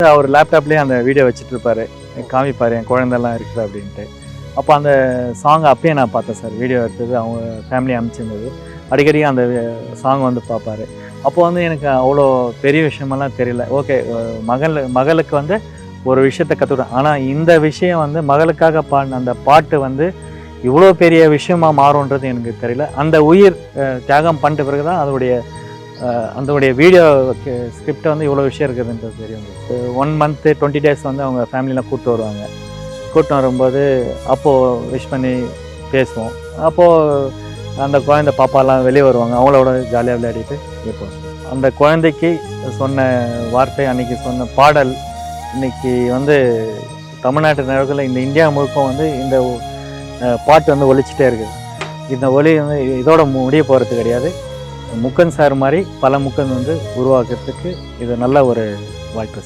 அவர் லேப்டாப்லேயே அந்த வீடியோ வச்சுட்டு இருப்பாரு, காமிப்பார் என் குழந்தெல்லாம் இருக்குது அப்படின்ட்டு. அப்போ அந்த சாங் அப்பயே நான் பார்த்தேன் சார். வீடியோ எடுத்தது அவங்க ஃபேமிலி அனுப்பிச்சிருந்தது. அடிக்கடி அந்த சாங் வந்து பார்ப்பாரு. அப்போ வந்து எனக்கு அவ்வளோ பெரிய விஷயமெல்லாம் தெரியல. ஓகே, மகளுக்கு வந்து ஒரு விஷயத்தை கற்றுக்கிட்டேன். ஆனால் இந்த விஷயம் வந்து மகளுக்காக பாடின அந்த பாட்டு வந்து இவ்வளோ பெரிய விஷயமா மாறும்ன்றது எனக்கு தெரியல. அந்த உயிர் தியாகம் பண்ணிட்ட பிறகு தான் அதோடைய வீடியோ ஸ்கிரிப்ட் வந்து இவ்வளோ விஷயம் இருக்குதுன்றது தெரியும். 1 month 20 days வந்து அவங்க ஃபேமிலியெலாம் கூப்பிட்டு வருவாங்க. கூப்பிட்டு வரும்போது அப்போது விஷ் பண்ணி பேசுவோம். அப்போது அந்த குழந்தை பாப்பாலாம் வெளியே வருவாங்க, அவங்களோட ஜாலியாக விளையாடிட்டு இருப்போம். அந்த குழந்தைக்கு சொன்ன வார்த்தை, அன்றைக்கி சொன்ன பாடல் இன்றைக்கி வந்து தமிழ்நாட்டு நேரத்தில் இந்த இந்தியா முழுக்க வந்து இந்த பாட்டு வந்து ஒலிச்சிட்டே இருக்குது. இந்த ஒலி வந்து இதோட முடிய போகிறது கிடையாது. முக்கன் சார் மாதிரி பல முக்கன் வந்து உருவாக்குறதுக்கு இது நல்ல ஒரு வாய்ப்பு.